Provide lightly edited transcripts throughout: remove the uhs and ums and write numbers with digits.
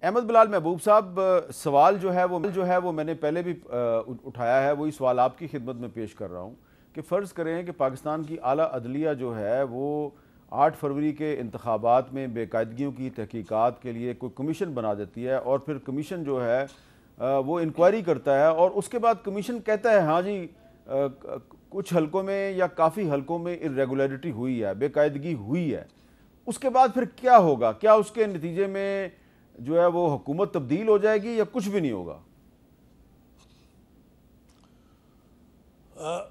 अहमद बिलाल महबूब साहब, सवाल जो है वो मैंने पहले भी उठाया है, वही सवाल आपकी खिदमत में पेश कर रहा हूँ कि फ़र्ज़ करें कि पाकिस्तान की आला अदलिया जो है वो 8 फरवरी के इंतखाबात में बेकायदगियों की तहकीकात के लिए कोई कमीशन बना देती है और फिर कमीशन जो है वो इंक्वायरी करता है और उसके बाद कमीशन कहता है हाँ जी कुछ हलकों में या काफ़ी हलकों में इर्रेगुलरिटी हुई है, बेकायदगी हुई है। उसके बाद फिर क्या होगा? क्या उसके नतीजे में जो है वो हुकूमत तब्दील हो जाएगी या कुछ भी नहीं होगा?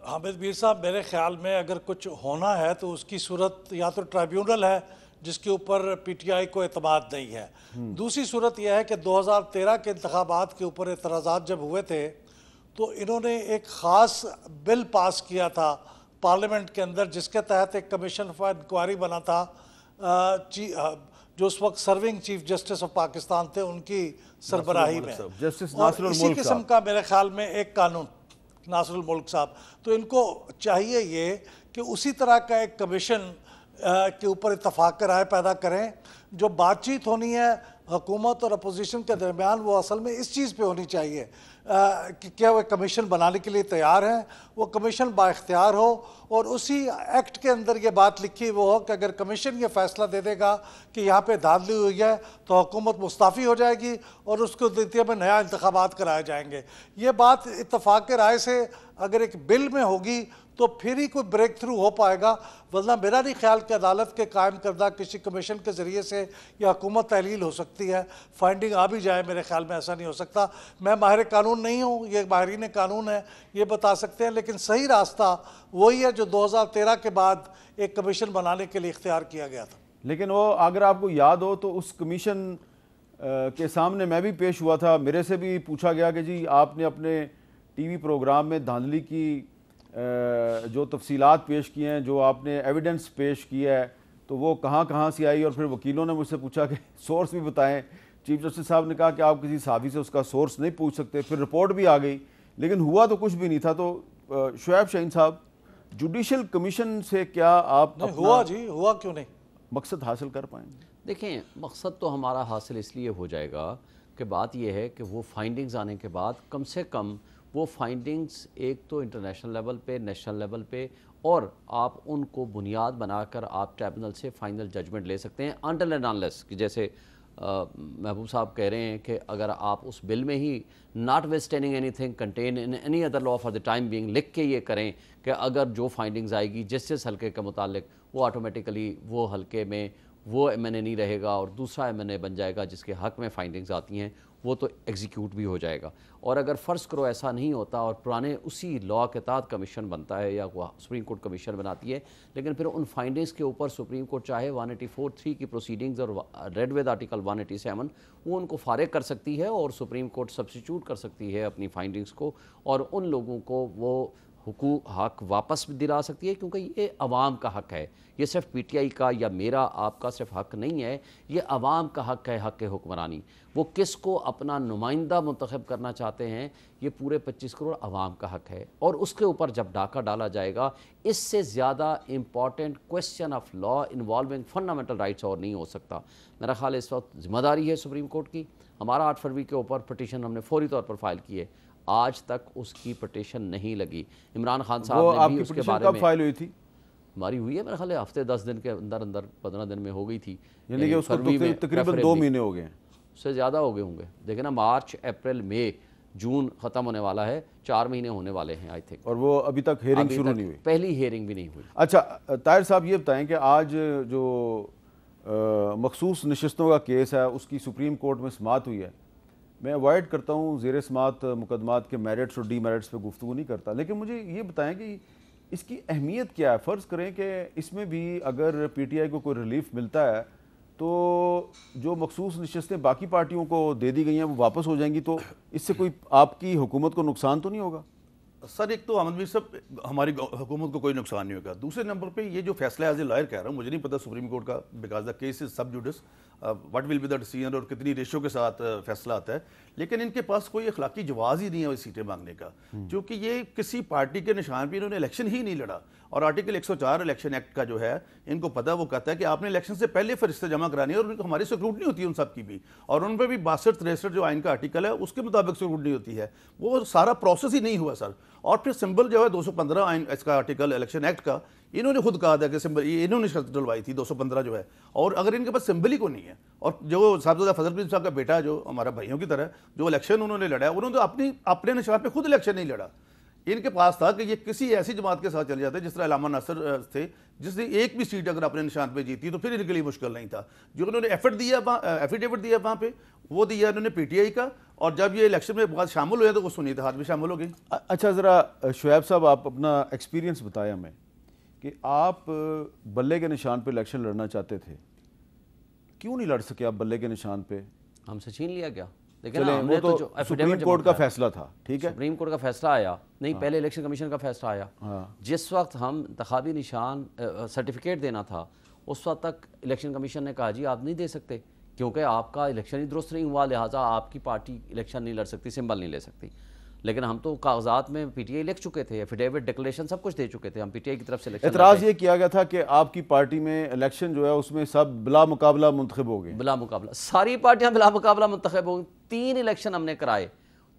हामिद मीर साहब, मेरे ख्याल में अगर कुछ होना है तो उसकी सूरत या तो ट्राइब्यूनल है जिसके ऊपर पीटीआई को एतमाद नहीं है। दूसरी सूरत यह है कि 2013 के इंतखाबात के ऊपर एतराज़ात जब हुए थे तो इन्होंने एक ख़ास बिल पास किया था पार्लियामेंट के अंदर जिसके तहत एक कमीशन फॉर इंक्वायरी बना था जो उस वक्त serving chief justice of Pakistan थे उनकी सरबराही में। और इसी किस्म का मेरे ख्याल में एक कानून नासरुल मुल्क साहब, तो इनको चाहिए ये कि उसी तरह का एक कमीशन के ऊपर इत्तफाक राय पैदा करें। जो बातचीत होनी है हुकूमत और अपोजिशन के दरमियान वो असल में इस चीज़ पे होनी चाहिए कि क्या वो कमीशन बनाने के लिए तैयार हैं, वो कमीशन बाइख्तियार हो और उसी एक्ट के अंदर ये बात लिखी वो हो कि अगर कमीशन ये फैसला दे देगा कि यहाँ पे धांधली हुई है तो हुकूमत मुस्ताफ़ी हो जाएगी और उसको नतीजे में नया इंतखाबात कराए जाएंगे। ये बात इत्तफाक राय से अगर एक बिल में होगी तो फिर ही कोई ब्रेक थ्रू हो पाएगा, वरना मेरा नहीं ख्याल कि अदालत के कायम करदा किसी कमीशन के ज़रिए से या हुकूमत तहलील हो सकती है। फाइंडिंग आ भी जाए, मेरे ख्याल में ऐसा नहीं हो सकता। मैं माहिर कानून नहीं हूँ, ये माहिरीन कानून है, ये बता सकते हैं, लेकिन सही रास्ता वही है जो 2013 के बाद एक कमीशन बनाने के लिए इख्तियार किया गया था। लेकिन वो अगर आपको याद हो तो उस कमीशन के सामने मैं भी पेश हुआ था, मेरे से भी पूछा गया कि जी आपने अपने टीवी प्रोग्राम में धांधली की जो तफसीलात पेश किए हैं, जो आपने एविडेंस पेश किया है, तो वो कहाँ से आई। और फिर वकीलों ने मुझसे पूछा कि सोर्स भी बताएं। चीफ जस्टिस साहब ने कहा कि आप किसी सहाफ़ी से उसका सोर्स नहीं पूछ सकते। फिर रिपोर्ट भी आ गई, लेकिन हुआ तो कुछ भी नहीं था। तो शुएब शाहीन साहब, जुडिशल कमीशन से क्या आप हुआ क्यों नहीं मकसद हासिल कर पाएंगे? देखें, मकसद तो हमारा हासिल इसलिए हो जाएगा कि बात यह है कि वो फाइंडिंग्स आने के बाद कम से कम वो फाइंडिंग्स एक तो इंटरनेशनल लेवल पे, नेशनल लेवल पे, और आप उनको बुनियाद बनाकर आप ट्रिब्यूनल से फाइनल जजमेंट ले सकते हैं अनटिल एंड अनलेस कि जैसे महबूब साहब कह रहे हैं कि अगर आप उस बिल में ही notwithstanding anything contain in any other law for the time being लिख के ये करें कि अगर जो फाइंडिंग्स आएगी जिस हल्के के मुतालिक वो ऑटोमेटिकली वो हल्के में वो एमएनए नहीं रहेगा और दूसरा एमएनए बन जाएगा जिसके हक़ में फाइंडिंग्स आती हैं, वो तो एग्जीक्यूट भी हो जाएगा। और अगर फ़र्ज़ करो ऐसा नहीं होता और पुराने उसी लॉ के तहत कमीशन बनता है या वो सुप्रीम कोर्ट कमीशन बनाती है, लेकिन फिर उन फाइंडिंग्स के ऊपर सुप्रीम कोर्ट चाहे 184(3) की प्रोसीडिंग्स और रेड विद आर्टिकल 187 वो उनको फारिग कर सकती है और सुप्रीम कोर्ट सब्सिट्यूट कर सकती है अपनी फाइंडिंग्स को और उन लोगों को वो हक वापस दिला सकती है, क्योंकि ये अवाम का हक है। ये सिर्फ पीटीआई का या मेरा आपका सिर्फ हक नहीं है, ये अवाम का हक है, हक हुक्मरानी। वो किसको अपना नुमाइंदा मुंतखब करना चाहते हैं, ये पूरे 25 करोड़ अवाम का हक है। और उसके ऊपर जब डाका डाला जाएगा, इससे ज़्यादा important question of law involving fundamental rights और नहीं हो सकता। मेरा ख्याल इस वक्त जिम्मेदारी है सुप्रीम कोर्ट की। हमारा 8 फरवरी के ऊपर पटिशन हमने फौरी तौर पर फाइल की है, आज तक उसकी पटिशन नहीं लगी। इमरान खान साहब ने भी उसके बारे में फाइल हुई थी, हमारी हुई है मेरे ख्याल हफ्ते 10 दिन के अंदर 15 दिन में हो गई थी, यानी कि उसको तकरीबन 2 महीने हो गए, उससे ज़्यादा हो गए होंगे। देखिए ना, मार्च, अप्रैल, मई, जून ख़त्म होने वाला है, 4 महीने होने वाले हैं आई थिंक, और वो अभी तक हेयरिंग शुरू नहीं हुई, पहली हेयरिंग भी नहीं हुई। अच्छा ताहिर साहब, ये बताएं कि आज जो मखसूस नशस्तों का केस है उसकी सुप्रीम कोर्ट में समाअत हुई है। मैं अवॉइड करता हूँ ज़ेर समाअत मुकदमात के मेरिट्स और डीमेरिट्स पे गुफ्तगू नहीं करता, लेकिन मुझे ये बताएं कि इसकी अहमियत क्या है। फ़र्ज़ करें कि इसमें भी अगर पीटीआई को कोई रिलीफ मिलता है तो जो मखसूस नशस्तें बाकी पार्टियों को दे दी गई हैं वो वापस हो जाएंगी, तो इससे कोई आपकी हुकूमत को नुकसान तो नहीं होगा? सर, एक तो अहमद मीर साहब, हमारी हुकूमत को कोई नुकसान नहीं होगा। दूसरे नंबर पे ये जो फैसला एज ए लॉयर कह रहा हूँ, मुझे नहीं पता सुप्रीम कोर्ट का, बिकॉज द केस इज सब जुडिस, what will be the decision और कितनी रेशो के साथ फैसला आता है, लेकिन इनके पास कोई अखलाकी जवाज़ ही नहीं है सीटें मांगने का, क्योंकि ये किसी पार्टी के निशान पर इन्होंने इलेक्शन ही नहीं लड़ा। और आर्टिकल 104 इलेक्शन एक्ट का जो है इनको पता, वो कहता है कि आपने इलेक्शन से पहले फरिश्ते जमा करानी है, और हमारी स्क्रूटनी होती है उन सब की भी, और उन पर भी 62-63 जो आइन का आर्टिकल है उसके मुताबिक स्क्रूटनी होती है। वो सारा प्रोसेस ही नहीं हुआ सर। और फिर सिंबल जो है 215 आइन इसका आर्टिकल इलेक्शन एक्ट का, इन्होंने खुद कहा था कि सिंबल इन्होंने शर्त डलवाई थी 215 जो है, और अगर इनके पास सिंबल ही को नहीं है, और जो साहबजादा फजल साहब का बेटा जो हमारा भाइयों की तरह जो इलेक्शन उन्होंने लड़ा है, उन्होंने तो अपने निशान पे खुद इलेक्शन नहीं लड़ा। इनके पास था कि ये किसी ऐसी जमात के साथ चले जाते जिस तरह अलामा नासिर थे, जिसने एक भी सीट अगर अपने निशान पे जीती तो फिर इनके लिए मुश्किल नहीं था। जो उन्होंने एफिडेविट दिया वहाँ पे, वो दिया उन्होंने पीटीआई का, और जब ये इलेक्शन में बहुत शामिल हुए तो वो सुन्नी इत्तेहाद में शामिल हो गई। अच्छा, ज़रा शुएब साहब आप अपना एक्सपीरियंस बताएं हमें कि आप बल्ले के निशान पर इलेक्शन लड़ना चाहते थे, क्यों नहीं लड़ सके आप बल्ले के निशान पर? हमसे छीन लिया गया। लेकिन वो तो जो सुप्रीम कोर्ट का फैसला था, ठीक है, सुप्रीम कोर्ट का फैसला आया नहीं, पहले इलेक्शन कमीशन का फैसला आया। जिस वक्त हम इंतखाबी निशान सर्टिफिकेट देना था, उस वक्त तक इलेक्शन कमीशन ने कहा जी आप नहीं दे सकते, क्योंकि आपका इलेक्शन ही दुरुस्त नहीं हुआ, लिहाजा आपकी पार्टी इलेक्शन नहीं लड़ सकती, सिंबल नहीं ले सकती। लेकिन हम तो कागजात में पीटीआई लिख चुके थे, एफिडेविट डिक्लेरेशन सब कुछ दे चुके थे, हम पीटीआई की तरफ से इलेक्शन। एतराज़ ये किया गया था कि आपकी पार्टी में इलेक्शन जो है उसमें सब बिला मुकाबला मुंतखब हो गए। बिला मुकाबला सारी पार्टियां बिला मुकाबला मुंतखब हो गई। 3 इलेक्शन हमने कराए,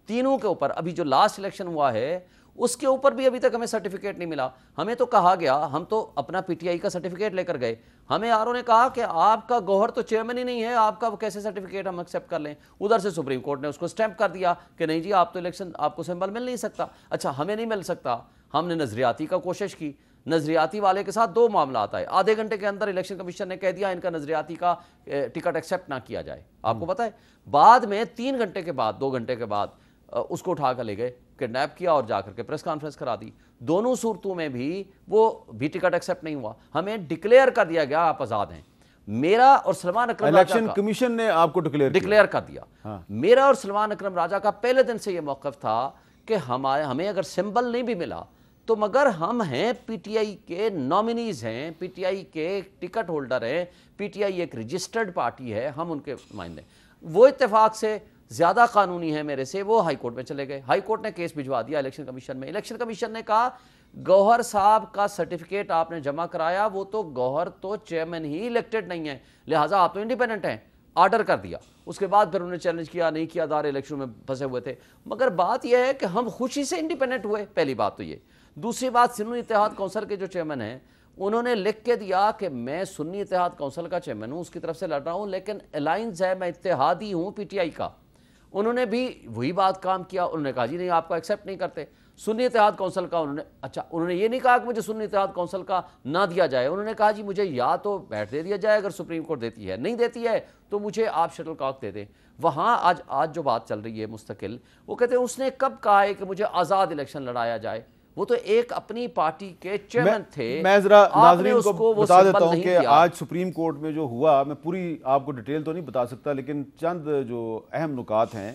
तीनों के ऊपर अभी जो लास्ट इलेक्शन हुआ है उसके ऊपर भी अभी तक हमें सर्टिफिकेट नहीं मिला। हमें तो कहा गया, हम तो अपना पीटीआई का सर्टिफिकेट लेकर गए, हमें आरओ ने कहा कि आपका गौहर तो चेयरमैन ही नहीं है, आपका कैसे सर्टिफिकेट हम एक्सेप्ट कर लें। उधर से सुप्रीम कोर्ट ने उसको स्टैंप कर दिया कि नहीं जी आप तो इलेक्शन, आपको सिंबल मिल नहीं सकता। अच्छा, हमें नहीं मिल सकता, हमने नजरियाती का कोशिश की, नजरियाती वाले के साथ 2 मामला आता है, आधे घंटे के अंदर इलेक्शन कमीशन ने कह दिया इनका नजरियाती का टिकट एक्सेप्ट ना किया जाए। आपको पता है बाद में 3 घंटे के बाद, 2 घंटे के बाद उसको उठा कर ले गए, किडनैप किया और जाकर के प्रेस कॉन्फ्रेंस करा दी। दोनों सूरतों में भी वो भी टिकट एक्सेप्ट नहीं हुआ, हमें डिक्लेयर कर दिया गया आप आजाद हैं। मेरा और सलमान अकरम इलेक्शन कमीशन ने आपको डिक्लेयर कर दिया। हाँ। मेरा और सलमान अकरम राजा का पहले दिन से यह मौकफ था कि हमें अगर सिंबल नहीं भी मिला तो मगर हम हैं पीटीआई के नॉमिनीज हैं, पीटीआई के टिकट होल्डर हैं, पीटीआई एक रजिस्टर्ड पार्टी है, हम उनके नुमाइंदे। वो इत्तेफाक से ज़्यादा कानूनी है मेरे से, वो हाई कोर्ट में चले गए, हाई कोर्ट ने केस भिजवा दिया इलेक्शन कमीशन में। इलेक्शन कमीशन ने कहा गौहर साहब का सर्टिफिकेट आपने जमा कराया, वो तो गौहर तो चेयरमैन ही इलेक्टेड नहीं है, लिहाजा आप तो इंडिपेंडेंट हैं, आर्डर कर दिया। उसके बाद फिर उन्होंने चैलेंज किया, नहीं किया, दायरे इलेक्शन में फंसे हुए थे। मगर बात यह है कि हम खुशी से इंडिपेंडेंट हुए, पहली बात तो ये। दूसरी बात, सुन्नी इत्तेहाद काउंसिल के जो चेयरमैन हैं उन्होंने लिख के दिया कि मैं सुन्नी इत्तेहाद काउंसिल का चेयरमैन हूँ, उसकी तरफ से लड़ रहा हूँ, लेकिन अलायंस है, मैं इत्तेहादी हूँ पीटीआई का। उन्होंने भी वही बात काम किया, उन्होंने कहा जी नहीं आपको एक्सेप्ट नहीं करते। सुन्नी इत्तेहाद काउंसिल का उन्होंने ये नहीं कहा कि मुझे सुन्नी इत्तेहाद काउंसिल का ना दिया जाए, उन्होंने कहा जी मुझे या तो बैठ दे दिया जाए अगर सुप्रीम कोर्ट देती है, नहीं देती है तो मुझे आप शटल कॉक दे दें। वहाँ आज जो बात चल रही है मुस्तकिल, वो कहते हैं उसने कब कहा है कि मुझे आज़ाद इलेक्शन लड़ाया जाए, वो तो एक अपनी पार्टी के चेयरमैन थे। मैं जरा नाज़रीन को बता देता हूं कि आज सुप्रीम कोर्ट में जो हुआ, मैं पूरी आपको डिटेल तो नहीं बता सकता, लेकिन चंद जो अहम नुकात हैं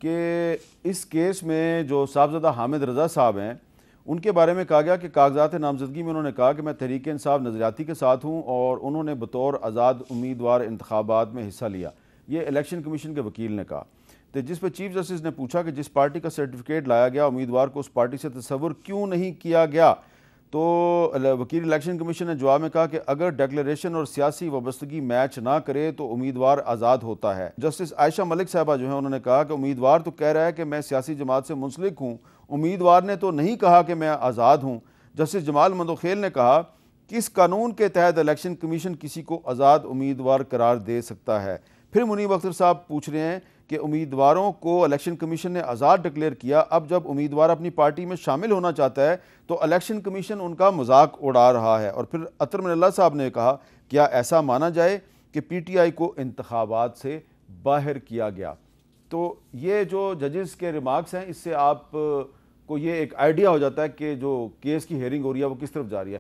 कि इस केस में जो साहबजादा हामिद रज़ा साहब हैं उनके बारे में कहा गया कि कागजात नामजदगी में उन्होंने कहा कि मैं तहरीक इंसाफ नज़रियाती के साथ हूँ और उन्होंने बतौर आज़ाद उम्मीदवार इंतखाबात में हिस्सा लिया। ये इलेक्शन कमीशन के वकील ने कहा। तो जिस पर चीफ जस्टिस ने पूछा कि जिस पार्टी का सर्टिफिकेट लाया गया उम्मीदवार को उस पार्टी से तस्वुर क्यों नहीं किया गया, तो वकील इलेक्शन कमीशन ने जवाब में कहा कि अगर डिक्लेरेशन और सियासी वाबस्तगी मैच ना करे तो उम्मीदवार आज़ाद होता है। जस्टिस आयशा मलिक साहबा जो है उन्होंने कहा कि उम्मीदवार तो कह रहा है कि मैं सियासी जमात से मुंसलिक हूँ, उम्मीदवार ने तो नहीं कहा कि मैं आज़ाद हूँ। जस्टिस जमाल मंदोखेल ने कहा कि इस कानून के तहत इलेक्शन कमीशन किसी को आज़ाद उम्मीदवार करार दे सकता है। फिर मुनीब अख्तर साहब पूछ रहे हैं कि उम्मीदवारों को इलेक्शन कमीशन ने आज़ाद डिक्लेयर किया, अब जब उम्मीदवार अपनी पार्टी में शामिल होना चाहता है तो इलेक्शन कमीशन उनका मजाक उड़ा रहा है। और फिर अतर मिनल्ला साहब ने कहा क्या ऐसा माना जाए कि पीटीआई को इंतखाबात से बाहर किया गया। तो ये जो जजेस के रिमार्क्स हैं, इससे आप को ये एक आइडिया हो जाता है कि जो केस की हेयरिंग हो रही है वो किस तरफ जा रही है।